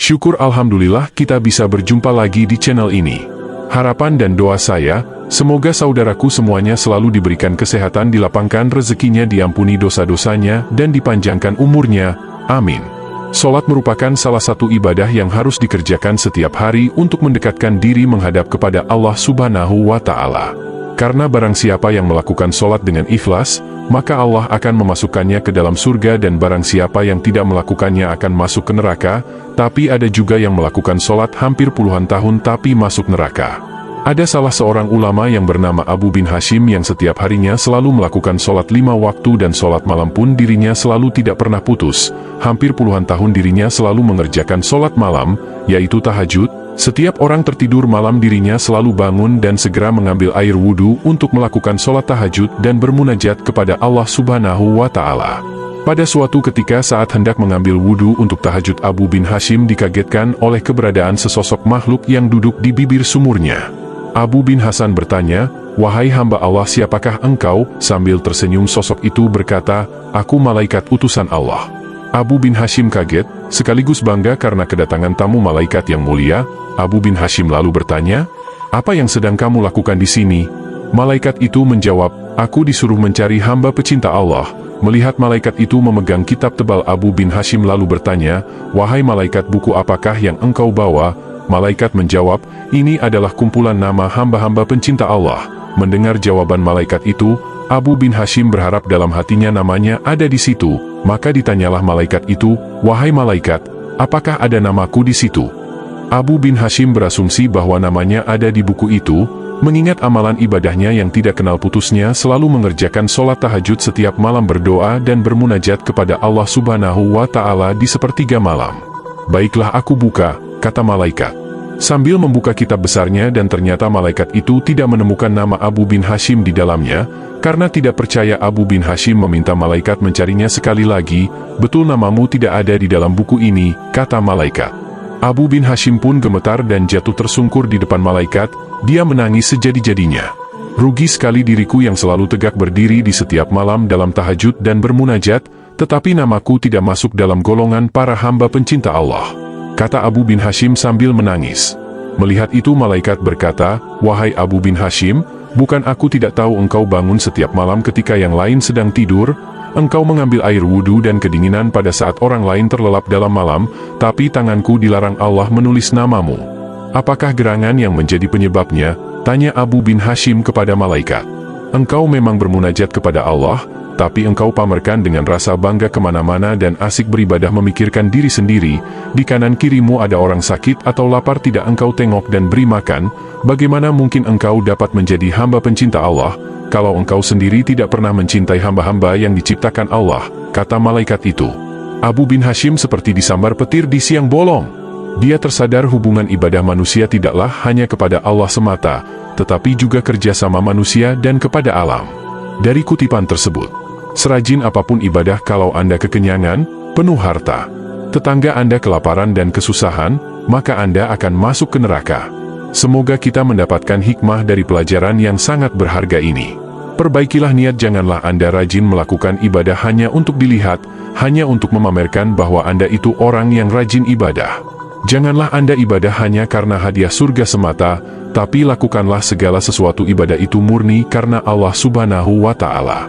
Syukur alhamdulillah kita bisa berjumpa lagi di channel ini. Harapan dan doa saya, semoga saudaraku semuanya selalu diberikan kesehatan, dilapangkan rezekinya, diampuni dosa-dosanya, dan dipanjangkan umurnya. Amin. Salat merupakan salah satu ibadah yang harus dikerjakan setiap hari untuk mendekatkan diri menghadap kepada Allah Subhanahu wa Ta'ala. Karena barang siapa yang melakukan salat dengan ikhlas, maka Allah akan memasukkannya ke dalam surga, dan barang siapa yang tidak melakukannya akan masuk ke neraka. Tapi ada juga yang melakukan salat hampir puluhan tahun tapi masuk neraka. Ada salah seorang ulama yang bernama Abu bin Hashim yang setiap harinya selalu melakukan salat 5 waktu, dan salat malam pun dirinya selalu tidak pernah putus. Hampir puluhan tahun dirinya selalu mengerjakan salat malam, yaitu tahajud. Setiap orang tertidur malam dirinya selalu bangun dan segera mengambil air wudhu untuk melakukan salat tahajud dan bermunajat kepada Allah Subhanahu wa Ta'ala. Pada suatu ketika saat hendak mengambil wudhu untuk tahajud, Abu bin Hashim dikagetkan oleh keberadaan sesosok makhluk yang duduk di bibir sumurnya. Abu bin Hasan bertanya, "Wahai hamba Allah, siapakah engkau?" Sambil tersenyum sosok itu berkata, "Aku malaikat utusan Allah." Abu bin Hashim kaget, sekaligus bangga karena kedatangan tamu malaikat yang mulia. Abu bin Hashim lalu bertanya, "Apa yang sedang kamu lakukan di sini?" Malaikat itu menjawab, "Aku disuruh mencari hamba pecinta Allah." Melihat malaikat itu memegang kitab tebal, Abu bin Hashim lalu bertanya, "Wahai malaikat, buku apakah yang engkau bawa?" Malaikat menjawab, "Ini adalah kumpulan nama hamba-hamba pencinta Allah." Mendengar jawaban malaikat itu, Abu bin Hashim berharap dalam hatinya namanya ada di situ. Maka ditanyalah malaikat itu, "Wahai malaikat, apakah ada namaku di situ?" Abu bin Hashim berasumsi bahwa namanya ada di buku itu, mengingat amalan ibadahnya yang tidak kenal putusnya, selalu mengerjakan sholat tahajud setiap malam, berdoa dan bermunajat kepada Allah Subhanahu wa Ta'ala di sepertiga malam. "Baiklah, aku buka," kata malaikat. Sambil membuka kitab besarnya, dan ternyata malaikat itu tidak menemukan nama Abu bin Hashim di dalamnya. Karena tidak percaya, Abu bin Hashim meminta malaikat mencarinya sekali lagi. "Betul, namamu tidak ada di dalam buku ini," kata malaikat. Abu bin Hashim pun gemetar dan jatuh tersungkur di depan malaikat. Dia menangis sejadi-jadinya. "Rugi sekali diriku yang selalu tegak berdiri di setiap malam dalam tahajud dan bermunajat, tetapi namaku tidak masuk dalam golongan para hamba pencinta Allah," kata Abu bin Hashim sambil menangis. Melihat itu malaikat berkata, "Wahai Abu bin Hashim, bukan aku tidak tahu engkau bangun setiap malam ketika yang lain sedang tidur. Engkau mengambil air wudhu dan kedinginan pada saat orang lain terlelap dalam malam, tapi tanganku dilarang Allah menulis namamu. Apakah gerangan yang menjadi penyebabnya?" tanya Abu bin Hashim kepada malaikat. "Engkau memang bermunajat kepada Allah, tapi engkau pamerkan dengan rasa bangga kemana-mana dan asik beribadah memikirkan diri sendiri. Di kanan kirimu ada orang sakit atau lapar, tidak engkau tengok dan beri makan. Bagaimana mungkin engkau dapat menjadi hamba pencinta Allah, kalau engkau sendiri tidak pernah mencintai hamba-hamba yang diciptakan Allah?" kata malaikat itu. Abu bin Hashim seperti disambar petir di siang bolong. Dia tersadar hubungan ibadah manusia tidaklah hanya kepada Allah semata, tetapi juga kerjasama manusia dan kepada alam. Dari kutipan tersebut, serajin apapun ibadah, kalau Anda kekenyangan, penuh harta, tetangga Anda kelaparan dan kesusahan, maka Anda akan masuk ke neraka. Semoga kita mendapatkan hikmah dari pelajaran yang sangat berharga ini. Perbaikilah niat, janganlah Anda rajin melakukan ibadah hanya untuk dilihat, hanya untuk memamerkan bahwa Anda itu orang yang rajin ibadah. Janganlah Anda ibadah hanya karena hadiah surga semata, tapi lakukanlah segala sesuatu ibadah itu murni karena Allah Subhanahu wa Ta'ala.